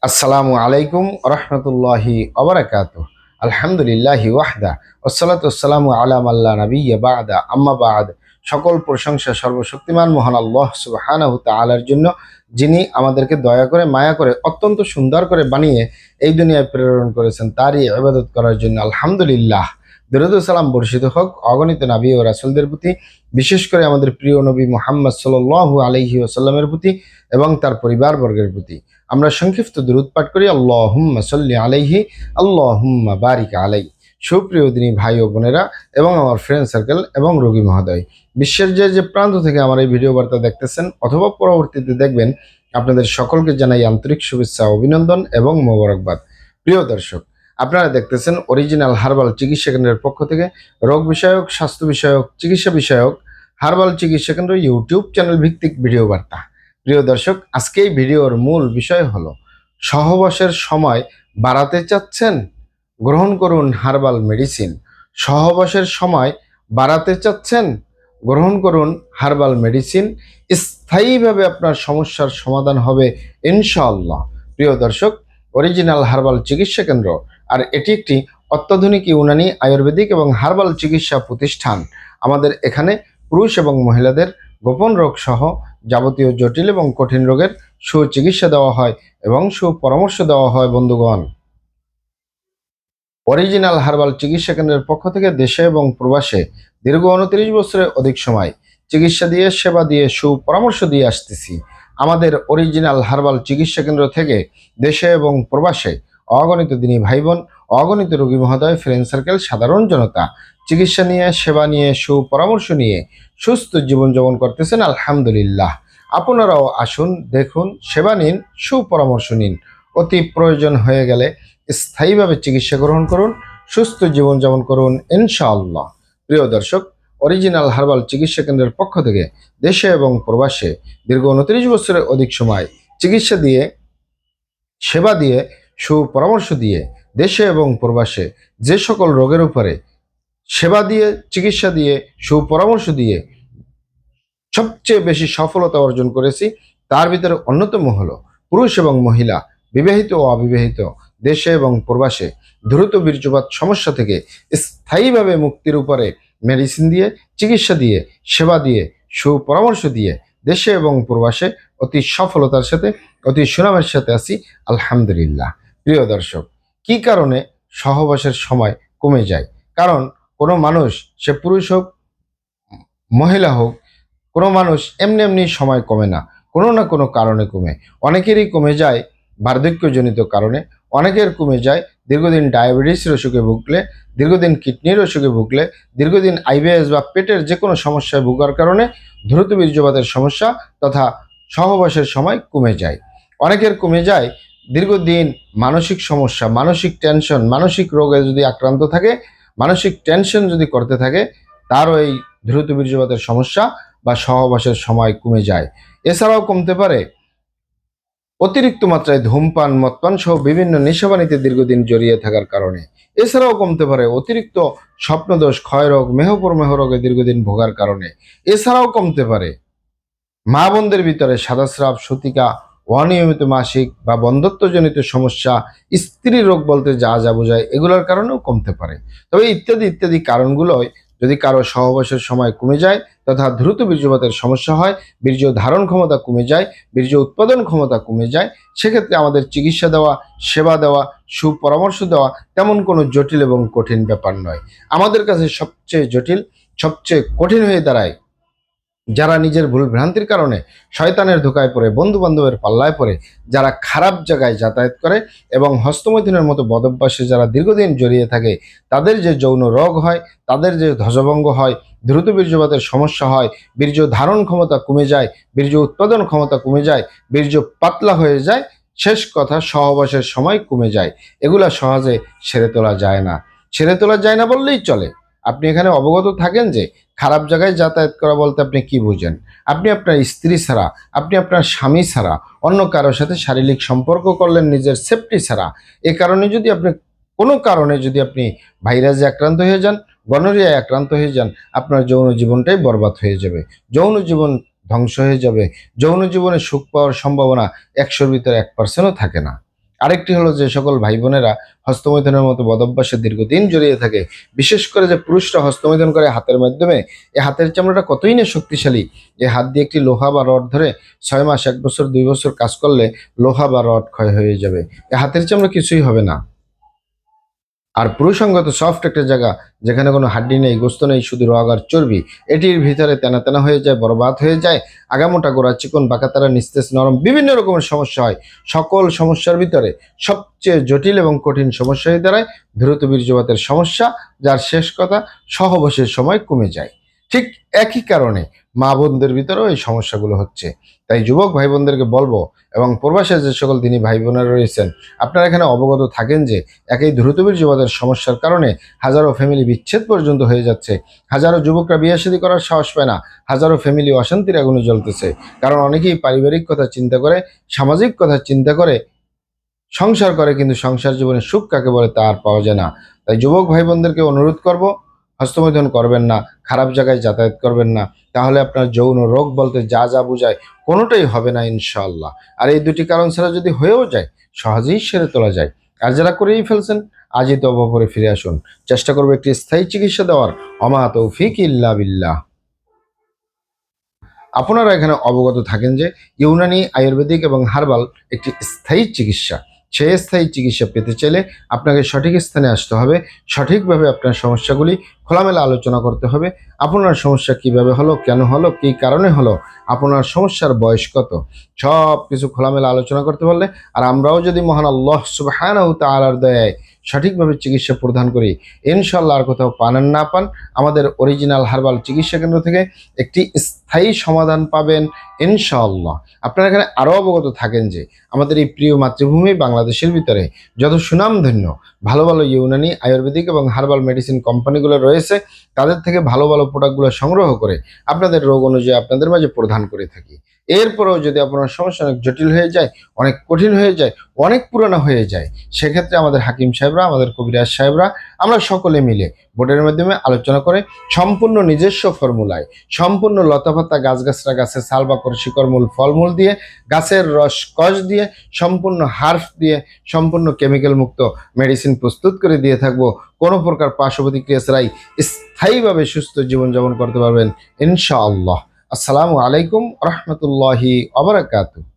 আসসালামু আলাইকুম রহমতুল্লাহি ওবারাকাতুহু। আলহামদুলিল্লাহি ওয়াহদা ওয়াসসালাতু ওয়াসসালামু আলা মাল্লা নাবিয়্যা বা'দা আম্মা বা'দ। সকল প্রশংসা সর্বশক্তিমান মহান আল্লাহ সুবহানাহু তাআলার জন্য, যিনি আমাদেরকে দয়া করে মায়া করে অত্যন্ত সুন্দর করে বানিয়ে এই দুনিয়ায় প্রেরণ করেছেন, তারই ইবাদত করার জন্য আলহামদুলিল্লাহ। দরুদ ও সালাম বর্ষিত হোক অগণিত নবী ও রাসূলদের প্রতি, বিশেষ করে আমাদের প্রিয় নবী মুহাম্মদ সাল্লাল্লাহু আলাইহি ওয়াসাল্লামের প্রতি এবং তার পরিবারবর্গের প্রতি। আমরা সংক্ষিপ্ত দুরূদ পাঠ করি, আল্লাহুম্মা সাল্লি আলাইহি, আল্লাহুম্মা বারিক আলাই। সুপ্রিয় দিনী ভাই ও বোনেরা এবং আমার ফ্রেন্ড সার্কেল এবং রোগী মহোদয়, বিশ্বের যে প্রান্ত থেকে আমার এই ভিডিও বার্তা দেখতেছেন অথবা পরবর্তীতে দেখবেন, আপনাদের সকলকে জানাই আন্তরিক শুভেচ্ছা, অভিনন্দন এবং মোবারকবাদ। প্রিয় দর্শক, আপনারা দেখতেছেন অরিজিনাল হার্বাল চিকিৎসা কেন্দ্রের পক্ষ থেকে রোগ বিষয়ক, স্বাস্থ্য বিষয়ক, চিকিৎসা বিষয়ক হার্বাল চিকিৎসা কেন্দ্র ইউটিউব চ্যানেল ভিত্তিক ভিডিও বার্তা। প্রিয় দর্শক, আজকে এই ভিডিওর মূল বিষয় হলো, সহবাসের সময় বাড়াতে চাচ্ছেন, গ্রহণ করুন হার্বাল মেডিসিন। সহবাসের সময় বাড়াতে চাচ্ছেন, গ্রহণ করুন হার্বাল মেডিসিন। স্থায়ীভাবে আপনার সমস্যার সমাধান হবে ইনশাআল্লাহ। প্রিয় দর্শক, অরিজিনাল হার্বাল চিকিৎসা কেন্দ্র, আর এটি একটি অত্যাধুনিক ইউনানি, আয়ুর্বেদিক এবং হার্বাল চিকিৎসা প্রতিষ্ঠান। আমাদের এখানে পুরুষ এবং মহিলাদের গোপন রোগ সহ যাবতীয় জটিল এবং কঠিন রোগের সুচিকিৎসা দেওয়া হয় এবং সুপরামর্শ দেওয়া হয়। বন্ধুগণ, অরিজিনাল হার্বাল চিকিৎসা কেন্দ্রের পক্ষ থেকে দেশে এবং প্রবাসে দীর্ঘ 29 বছরের অধিক সময় চিকিৎসা দিয়ে, সেবা দিয়ে, সুপরামর্শ দিয়ে আসতেছি। আমাদের অরিজিনাল হার্বাল চিকিৎসা কেন্দ্র থেকে দেশে এবং প্রবাসে অগণিত দিনী ভাই বোন, অগণিত রোগী মহোদয়, ফ্রেন্ড সার্কেল, সাধারণ জনতা চিকিৎসা নিয়ে, সেবা নিয়ে, সুপরামর্শ নিয়ে সুস্থ জীবনযাপন করতেছেন আলহামদুলিল্লাহ। আপনারাও আসুন, দেখুন, সেবা নিন, সুপরামর্শ নিন। অতি প্রয়োজন হয়ে গেলে স্থায়ীভাবে চিকিৎসা গ্রহণ করুন, সুস্থ জীবনযাপন করুন ইনশাআল্লাহ। প্রিয় দর্শক, অরিজিনাল হার্বাল চিকিৎসা কেন্দ্রের পক্ষ থেকে দেশে এবং প্রবাসে দীর্ঘ 29 বছরের অধিক সময় চিকিৎসা দিয়ে, সেবা দিয়ে, সুপরামর্শ দিয়ে দেশে এবং প্রবাসে যে সকল রোগের উপরে সেবা দিয়ে, চিকিৎসা দিয়ে, সুপরামর্শ দিয়ে সবচেয়ে বেশি সফলতা অর্জন করেছি, তার ভিতরে অন্যতম হলো পুরুষ এবং মহিলা, বিবাহিত ও অবিবাহিত, দেশে এবং প্রবাসে দ্রুত বীর্যপাত সমস্যা থেকে স্থায়ীভাবে মুক্তির উপরে মেডিসিন দিয়ে, চিকিৎসা দিয়ে, সেবা দিয়ে, সুপরামর্শ দিয়ে দেশে এবং প্রবাসে অতি সফলতার সাথে, অতি সুনামের সাথে আছি আলহামদুলিল্লাহ। প্রিয় দর্শক, কি কারণে সহবাসের সময় কমে যায়? কারণ কোনো মানুষ, সে পুরুষ হোক, মহিলা হোক, কোনো মানুষ এমনি এমনি সময় কমে না, কোনো না কোনো কারণে কমে। অনেকেরই কমে যায় বার্ধক্যজনিত কারণে, অনেকের কমে যায় দীর্ঘদিন ডায়াবেটিসের অসুখে ভুগলে, দীর্ঘদিন কিডনির অসুখে ভুগলে, দীর্ঘদিন আইবিএস বা পেটের যে কোনো সমস্যায় ভোগার কারণে দ্রুত বীর্যপাতের সমস্যা তথা সহবাসের সময় কমে যায়। অনেকের কমে যায় দীর্ঘদিন মানসিক সমস্যা, মানসিক টেনশন, মানসিক রোগে যদি আক্রান্ত থাকে, মানসিক টেনশন যদি করতে থাকে, তারও এই দ্রুত বীর্যপাতের সমস্যা বা সহবাসের সময় কমে যায়। এছাড়াও কমতে পারে অতিরিক্ত মাত্রায় ধূমপান, মদপান সহ বিভিন্ন নেশাবানিতে দীর্ঘদিন জড়িয়ে থাকার কারণে। এছাড়াও কমতে পারে অতিরিক্ত স্বপ্নদোষ, ক্ষয়রোগ, মেহপ্রমেহ রোগে দীর্ঘদিন ভোগার কারণে। এছাড়াও কমতে পারে মা বোনদের ভিতরে সাদাস্রাব, সতিকা, অনিয়মিত মাসিক বা বন্ধ্যত্বজনিত সমস্যা, স্ত্রী রোগ বলতে যা যা বোঝায় এগুলোর কারণেও কমতে পারে। তবে ইত্যাদি ইত্যাদি কারণগুলোয় যদি কারো সহবাসের সময় কমে যায় তথা দ্রুত বীর্যপাতের সমস্যা হয়, বীর্য ধারণ ক্ষমতা কমে যায়, বীর্য উৎপাদন ক্ষমতা কমে যায়, সেক্ষেত্রে আমাদের চিকিৎসা দেওয়া, সেবা দেওয়া, সুপরামর্শ দেওয়া তেমন কোনো জটিল এবং কঠিন ব্যাপার নয়। আমাদের কাছে সবচেয়ে জটিল, সবচেয়ে কঠিন হয়ে দাঁড়ায় যারা নিজের ভুল ভ্রান্তির কারণে শয়তানের ধোকায় পড়ে, বন্ধু বান্ধবের পাল্লায় পড়ে, যারা খারাপ জায়গায় যাতায়াত করে এবং হস্তমৈথুনের মতো বদভ্যাসে যারা দীর্ঘদিন জড়িয়ে থাকে, তাদের যে যৌন রোগ হয়, তাদের যে ধ্বজভঙ্গ হয়, দ্রুত বীর্যপাতের সমস্যা হয়, বীর্য ধারণ ক্ষমতা কমে যায়, বীর্য উৎপাদন ক্ষমতা কমে যায়, বীর্য পাতলা হয়ে যায়, শেষ কথা সহবাসের সময় কমে যায়। এগুলা সহজে সেরে তোলা যায় না, সেরে তোলা যায় না বললেই চলে। আপনি এখানে অবগত থাকেন যে খারাপ জায়গায় যাতায়াত করা বলতে আপনি কি বুঝেন? আপনি আপনার স্ত্রী ছাড়া, আপনি আপনার স্বামী ছাড়া অন্য কারোর সাথে শারীরিক সম্পর্ক করলেন নিজের সেফটি ছাড়া। এ কারণে যদি আপনি কোনো কারণে যদি আপনি ভাইরাসে আক্রান্ত হয়ে যান, গনোরিয়ায় আক্রান্ত হয়ে যান, আপনার যৌন জীবনটাই বরবাদ হয়ে যাবে, যৌন জীবন ধ্বংস হয়ে যাবে। যৌন জীবনে সুখ পাওয়ার সম্ভাবনা 100-র ভিতরে 1%ও থাকে না। আরেকটি হলো যে সকল ভাই বোনেরা হস্তমৈথুনের মতো বদভ্যাসে দীর্ঘদিন জড়িয়ে থাকে, বিশেষ করে যে পুরুষরা হস্তমৈথুন করে হাতের মাধ্যমে, এই হাতের চামড়াটা কতই না শক্তিশালী, যে হাত দিয়ে একটি লোহা বা রড ধরে 6 মাস, 1 বছর, 2 বছর কাজ করলে লোহা বা রড ক্ষয় হয়ে যাবে, এই হাতের চামড়া কিছুই হবে না। আর পুরুষাঙ্গ তো সফট একটা জায়গা, যেখানে কোনো হাড্ডি নেই, গোস্ত নেই, শুধু রগ আর চর্বি। এটির ভিতরে তেনা তেনা হয়ে যায়, বরবাদ হয়ে যায়, আগামোটা গোড়া চিকন বাঁকাতারা নিস্তেজ নরম বিভিন্ন রকমের সমস্যা হয়। সকল সমস্যার ভিতরে সবচেয়ে জটিল এবং কঠিন সমস্যা হয়ে দাঁড়ায় দ্রুত বীর্যপাতের সমস্যা, যার শেষ কথা সহবাসের সময় কমে যায়। ঠিক একই কারণে মা বোনদের ভিতরেও এই সমস্যাগুলো হচ্ছে। তাই যুবক ভাই বোনদেরকে বলবো, এবং প্রবাসে যে সকল দিনী ভাই বোনেরা রয়েছেন, আপনারা এখানে অবগত থাকেন যে একই দ্রুত বীর্যপাতের সমস্যার কারণে হাজারো ফ্যামিলি বিচ্ছেদ পর্যন্ত হয়ে যাচ্ছে, হাজারো যুবকরা বিয়ে শাদী করার সাহস পায় না, হাজারো ফ্যামিলি অশান্তির আগুনে জ্বলতেছে। কারণ অনেকেই পারিবারিক কথা চিন্তা করে, সামাজিক কথা চিন্তা করে সংসার করে, কিন্তু সংসার জীবনে সুখ কাকে বলে তা আর পাওয়া যায় না। তাই যুবক ভাই বোনদেরকে অনুরোধ করব, হস্তমৈথুন করবেন না, খারাপ জায়গায় যাতায়াত করবেন না, তাহলে আপনার যৌন রোগ বলতে যা যা বোঝায় কোনোটাই হবে না ইনশাআল্লাহ। আর এই দুটি কারণ ছাড়া যদি হয়েও যায়, সহজেই সেরে তোলা যায়। আর যারা করেই ফেলছেন, আজই তওবা করে ফিরে আসুন, চেষ্টা করবো একটি স্থায়ী চিকিৎসা দেওয়ার। অমা তৌফিক ইল্লা বিল্লাহ। আপনারা এখানে অবগত থাকেন যে ইউনানি, আয়ুর্বেদিক এবং হার্বাল একটি স্থায়ী চিকিৎসা। সেই স্থায়ী চিকিৎসা পেতে চাইলে আপনাকে সঠিক স্থানে আসতে হবে, সঠিকভাবে আপনার সমস্যাগুলি খোলামেলা আলোচনা করতে হবে। আপনার সমস্যা কিভাবে হলো, কেন হলো, কী কারণে হলো, আপনার সমস্যার বয়স কত, সব কিছু খোলামেলা আলোচনা করতে পারলে, আর আমরাও যদি মহান আল্লাহ সুবহানাহু তাআলার দয়ায় সঠিকভাবে চিকিৎসা প্রদান করি, ইনশাআল্লাহ আর কোথাও পান আর না পান, আমাদের অরিজিনাল হার্বাল চিকিৎসা কেন্দ্র থেকে একটি স্থায়ী সমাধান পাবেন ইনশাআল্লাহ। আপনারা এখানে আরও অবগত থাকেন যে আমাদের এই প্রিয় মাতৃভূমি বাংলাদেশের ভিতরে যত সুনামধন্য ভালো ভালো ইউনানি, আয়ুর্বেদিক এবং হার্বাল মেডিসিন কোম্পানিগুলো রয়েছে, তাদের থেকে ভালো ভালো প্রোডাক্টগুলো সংগ্রহ করে আপনাদের রোগ অনুযায়ী আপনাদের মাঝে প্রদান করে থাকি। এরপরেও যদি আপনার সমস্যা অনেক জটিল হয়ে যায়, অনেক কঠিন হয়ে যায়, অনেক পুরানো হয়ে যায়, সেক্ষেত্রে আমাদের হাকিম সাহেবরা, আমাদের কবিরাজ সাহেবরা, আমরা সকলে মিলে বোর্ডের মাধ্যমে আলোচনা করে সম্পূর্ণ নিজস্ব ফর্মুলায়, সম্পূর্ণ লতাপাতা, গাছগাছরা, গাছের ছাল, বাকড়, শিকড়, মূল, ফলমূল দিয়ে, গাছের রস কষ দিয়ে, সম্পূর্ণ হার্ফ দিয়ে, সম্পূর্ণ কেমিক্যাল মুক্ত মেডিসিন প্রস্তুত করে দিয়ে থাকবো। কোনো প্রকার পার্শ্ব প্রতিক্রিয়া ছাড়াই স্থায়ীভাবে সুস্থ জীবনযাপন করতে পারবেন ইনশাআল্লাহ। আসসালামু আলাইকুম রহমতুল্লাহি ওয়া বারাকাতুহু।